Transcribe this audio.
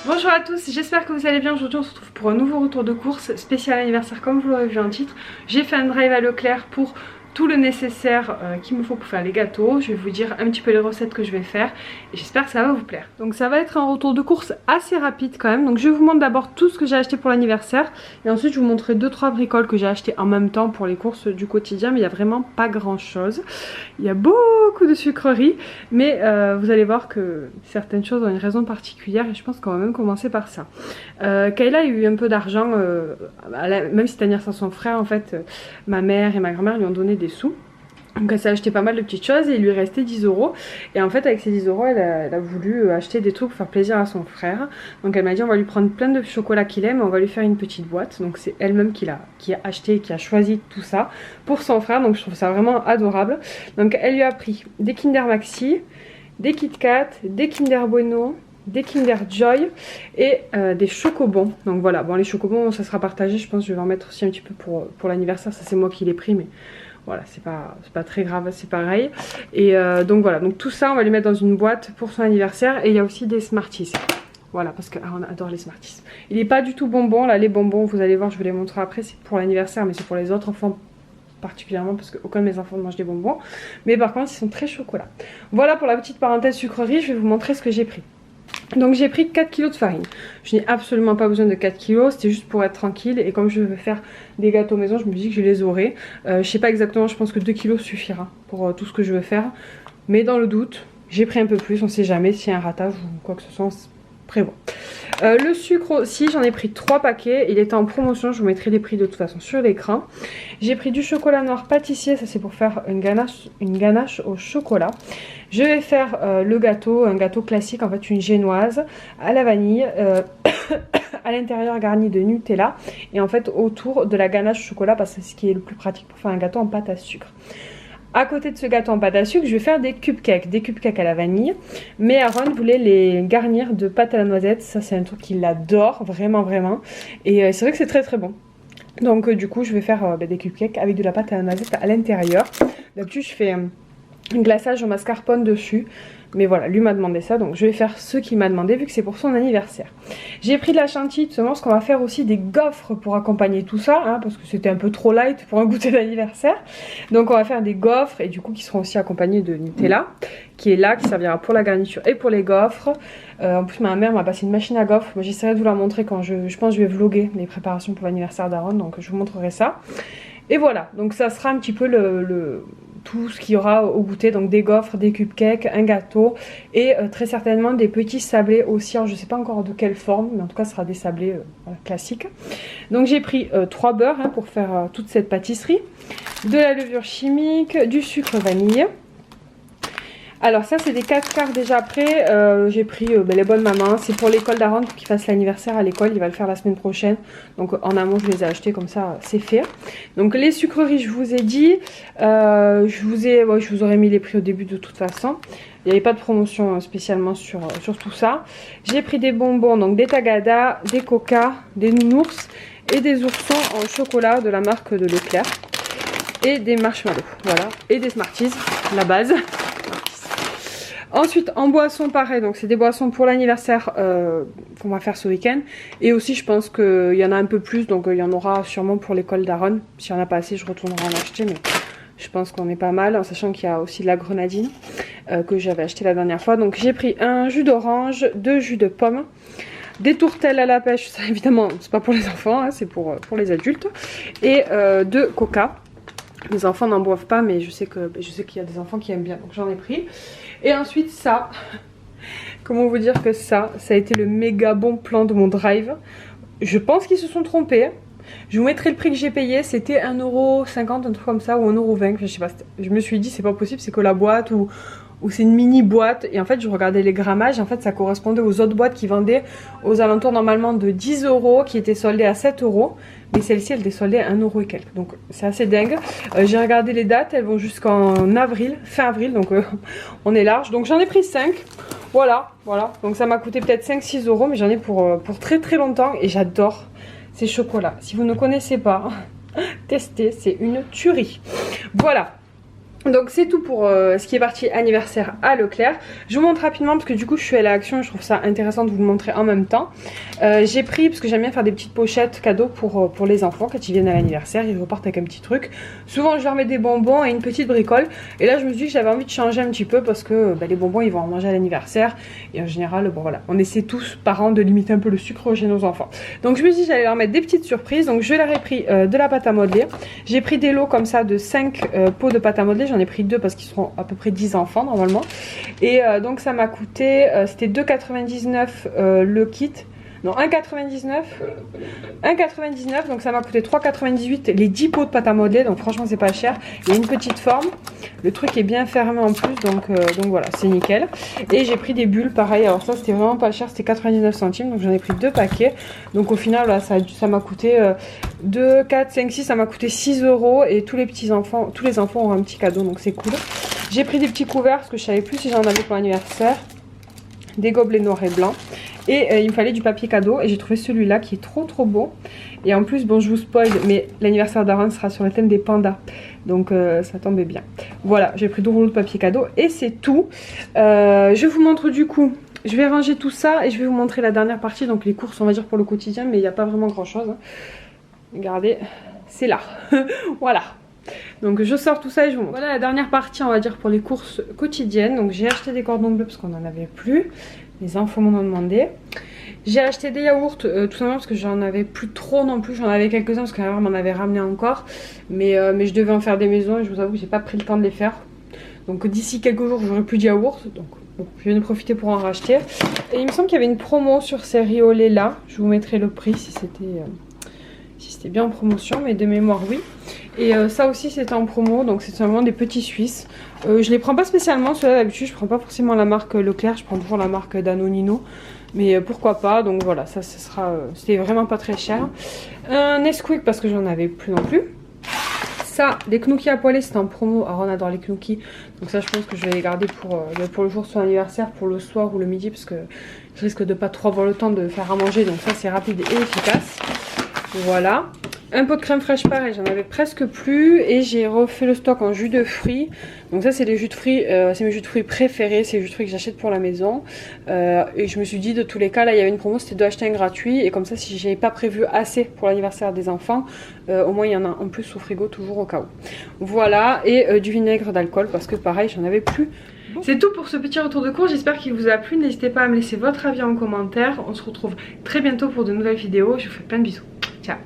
Bonjour à tous, j'espère que vous allez bien. Aujourd'hui on se retrouve pour un nouveau retour de course spécial anniversaire comme vous l'aurez vu en titre. J'ai fait un drive à Leclerc pour tout le nécessaire qu'il me faut pour faire les gâteaux. Je vais vous dire un petit peu les recettes que je vais faire et j'espère que ça va vous plaire. Donc ça va être un retour de course assez rapide quand même. Donc je vous montre d'abord tout ce que j'ai acheté pour l'anniversaire et ensuite je vous montrerai 2-3 bricoles que j'ai acheté en même temps pour les courses du quotidien, mais il n'y a vraiment pas grand chose. Il y a beaucoup de sucreries, mais vous allez voir que certaines choses ont une raison particulière et je pense qu'on va même commencer par ça. Kayla a eu un peu d'argent, même si c'est l'anniversaire de son frère, en fait, ma mère et ma grand-mère lui ont donné des sous. Donc elle s'est acheté pas mal de petites choses et il lui restait 10 euros. Et en fait avec ces 10 euros elle a voulu acheter des trucs pour faire plaisir à son frère. Donc elle m'a dit on va lui prendre plein de chocolat qu'il aime et on va lui faire une petite boîte. Donc c'est elle-même qui a acheté et qui a choisi tout ça pour son frère. Donc je trouve ça vraiment adorable. Donc elle lui a pris des Kinder Maxi, des Kit Kat, des Kinder Bueno, des Kinder Joy et des chocobons. Donc voilà, bon les chocobons ça sera partagé, je pense que je vais en mettre aussi un petit peu pour l'anniversaire. Ça c'est moi qui l'ai pris mais voilà, c'est pas très grave, c'est pareil. Et donc voilà, donc tout ça on va lui mettre dans une boîte pour son anniversaire. Et il y a aussi des Smarties. Voilà, parce qu'on adore les Smarties. Il n'est pas du tout bonbon, là les bonbons vous allez voir, je vous les montrer après, c'est pour l'anniversaire mais c'est pour les autres enfants particulièrement parce qu'aucun de mes enfants ne mange des bonbons. Mais par contre ils sont très chocolat. Voilà pour la petite parenthèse sucrerie, je vais vous montrer ce que j'ai pris. Donc j'ai pris 4 kg de farine. Je n'ai absolument pas besoin de 4 kg, c'était juste pour être tranquille. Et comme je veux faire des gâteaux maison, je me dis que je les aurai. Je sais pas exactement, je pense que 2 kg suffira pour tout ce que je veux faire. Mais dans le doute, j'ai pris un peu plus, on sait jamais s'il y a un ratage ou quoi que ce soit, on prévoit. Le sucre aussi, j'en ai pris 3 paquets. Il était en promotion, je vous mettrai les prix de toute façon sur l'écran. J'ai pris du chocolat noir pâtissier, ça c'est pour faire une ganache au chocolat. Je vais faire le gâteau, un gâteau classique, en fait une génoise à la vanille, à l'intérieur garni de Nutella et en fait autour de la ganache au chocolat parce que c'est ce qui est le plus pratique pour faire un gâteau en pâte à sucre. À côté de ce gâteau en pâte à sucre, je vais faire des cupcakes à la vanille. Mais Aaron voulait les garnir de pâte à la noisette. Ça, c'est un truc qu'il adore, vraiment, vraiment. Et c'est vrai que c'est très, très bon. Donc, du coup, je vais faire des cupcakes avec de la pâte à la noisette à l'intérieur. D'habitude, je fais un glaçage au mascarpone dessus. Mais voilà, lui m'a demandé ça, donc je vais faire ce qu'il m'a demandé vu que c'est pour son anniversaire. J'ai pris de la chantilly, tout simplement parce qu'on va faire aussi des gaufres pour accompagner tout ça, hein, parce que c'était un peu trop light pour un goûter d'anniversaire. Donc on va faire des gaufres et du coup qui seront aussi accompagnés de Nutella, qui est là, qui servira pour la garniture et pour les gaufres. En plus ma mère m'a passé une machine à gaufres, moi j'essaierai de vous la montrer quand je pense que je vais vlogger les préparations pour l'anniversaire d'Aaron, donc je vous montrerai ça. Et voilà, donc ça sera un petit peu tout ce qu'il y aura au goûter, donc des gaufres, des cupcakes, un gâteau et très certainement des petits sablés aussi. Alors je ne sais pas encore de quelle forme, mais en tout cas ce sera des sablés voilà, classiques. Donc j'ai pris 3 beurres hein, pour faire toute cette pâtisserie, de la levure chimique, du sucre vanille. Alors ça c'est des 4 quarts déjà prêts, j'ai pris les bonnes mamans, c'est pour l'école d'Aaron pour qu'il fasse l'anniversaire à l'école, il va le faire la semaine prochaine. Donc en amont je les ai achetés comme ça c'est fait. Donc les sucreries je vous ai dit, je vous aurais mis les prix au début de toute façon. Il n'y avait pas de promotion spécialement sur tout ça. J'ai pris des bonbons, donc des Tagada, des Coca, des nounours et des oursons en chocolat de la marque de Leclerc. Et des marshmallows, voilà, et des Smarties, la base. Ensuite en boisson pareil, donc c'est des boissons pour l'anniversaire qu'on va faire ce week-end. Et aussi je pense qu'il y en a un peu plus, donc il y en aura sûrement pour l'école d'Aaron. S'il n'y en a pas assez je retournerai en acheter, mais je pense qu'on est pas mal. En sachant qu'il y a aussi de la grenadine que j'avais acheté la dernière fois. Donc j'ai pris un jus d'orange, 2 jus de pomme, des tourtelles à la pêche, ça évidemment c'est pas pour les enfants, hein, c'est pour les adultes. Et 2 coca. Les enfants n'en boivent pas mais je sais qu'il y a des enfants qui aiment bien, donc j'en ai pris. Et ensuite ça, comment vous dire que ça a été le méga bon plan de mon drive. Je pense qu'ils se sont trompés. Je vous mettrai le prix que j'ai payé, c'était 1,50€, un truc comme ça, ou 1,20€, je sais pas. Je me suis dit c'est pas possible, c'est que la boîte ou c'est une mini boîte. Et en fait je regardais les grammages, en fait ça correspondait aux autres boîtes qui vendaient aux alentours normalement de 10€, qui étaient soldées à 7€. Mais celle-ci elle était soldée à 1€ et quelques. Donc c'est assez dingue. J'ai regardé les dates, elles vont jusqu'en avril, fin avril, donc on est large. Donc j'en ai pris 5. Voilà. Donc ça m'a coûté peut-être 5-6€, mais j'en ai pour très très longtemps. Et j'adore ces chocolats. Si vous ne connaissez pas, testez, c'est une tuerie. Voilà. Donc c'est tout pour ce qui est parti anniversaire à Leclerc. Je vous montre rapidement parce que du coup je suis allée à l'action et je trouve ça intéressant de vous le montrer en même temps. J'ai pris, parce que j'aime bien faire des petites pochettes cadeaux pour les enfants quand ils viennent à l'anniversaire, ils repartent avec un petit truc. Souvent je leur mets des bonbons et une petite bricole. Et là je me suis dit que j'avais envie de changer un petit peu parce que les bonbons ils vont en manger à l'anniversaire. Et en général bon voilà, on essaie tous parents de limiter un peu le sucre chez nos enfants. Donc je me suis dit que j'allais leur mettre des petites surprises. Donc je leur ai pris de la pâte à modeler. J'ai pris des lots comme ça de 5 pots de pâte à modeler. J'en ai pris 2 parce qu'ils seront à peu près 10 enfants normalement. Et donc ça m'a coûté, c'était 2,99 le kit. Non, 1,99, donc ça m'a coûté 3,98 les 10 pots de pâte à modeler, donc franchement c'est pas cher. Il y a une petite forme, le truc est bien fermé en plus, donc voilà, c'est nickel. Et j'ai pris des bulles, pareil, alors ça c'était vraiment pas cher, c'était 99 centimes, donc j'en ai pris 2 paquets. Donc au final, là, ça m'a coûté 2, 4, 5, 6, ça m'a coûté 6 € et tous les enfants auront un petit cadeau, donc c'est cool. J'ai pris des petits couverts parce que je savais plus si j'en avais pour l'anniversaire, des gobelets noirs et blancs. Et il me fallait du papier cadeau et j'ai trouvé celui-là qui est trop beau. Et en plus, bon je vous spoil, mais l'anniversaire d'Aaron sera sur le thème des pandas. Donc ça tombait bien. Voilà, j'ai pris 2 rouleaux de papier cadeau et c'est tout. Je vous montre du coup, je vais ranger tout ça et je vais vous montrer la dernière partie. Donc les courses on va dire pour le quotidien, mais il n'y a pas vraiment grand chose. Regardez, c'est là. Voilà. Donc je sors tout ça et je vous montre. Voilà la dernière partie on va dire pour les courses quotidiennes. Donc j'ai acheté des cordons bleus parce qu'on n'en avait plus. Les enfants m'en ont demandé. J'ai acheté des yaourts tout simplement parce que j'en avais plus trop non plus. J'en avais quelques-uns parce qu'elle m'en avait ramené encore. Mais je devais en faire des maisons et je vous avoue que j'ai pas pris le temps de les faire. Donc d'ici quelques jours j'aurai plus de yaourts. Donc bon, je viens de profiter pour en racheter. Et il me semble qu'il y avait une promo sur ces riolets là. Je vous mettrai le prix si c'était bien en promotion, mais de mémoire oui. Et ça aussi c'était en promo, donc c'est simplement des petits Suisses. Je les prends pas spécialement, ceux-là d'habitude je prends pas forcément la marque Leclerc, je prends toujours la marque Danonino. Mais pourquoi pas, donc voilà, ça ce sera, c'était vraiment pas très cher. Un Nesquik parce que j'en avais plus non plus. Ça, les Knooki à poêler, c'est en promo. Alors on adore les Knooki, donc ça je pense que je vais les garder pour le jour de son anniversaire, pour le soir ou le midi, parce que je risque de pas trop avoir le temps de faire à manger, donc ça c'est rapide et efficace. Voilà. Un pot de crème fraîche pareil, j'en avais presque plus et j'ai refait le stock en jus de fruits. Donc ça c'est les jus de fruits, c'est mes jus de fruits préférés, c'est les jus de fruits que j'achète pour la maison. Et je me suis dit de tous les cas, là il y avait une promo, c'était d'acheter un gratuit. Et comme ça si j'ai pas prévu assez pour l'anniversaire des enfants, au moins il y en a en plus au frigo toujours au cas où. Voilà, et du vinaigre d'alcool parce que pareil j'en avais plus. C'est tout pour ce petit retour de cours, j'espère qu'il vous a plu. N'hésitez pas à me laisser votre avis en commentaire. On se retrouve très bientôt pour de nouvelles vidéos, je vous fais plein de bisous. Ciao.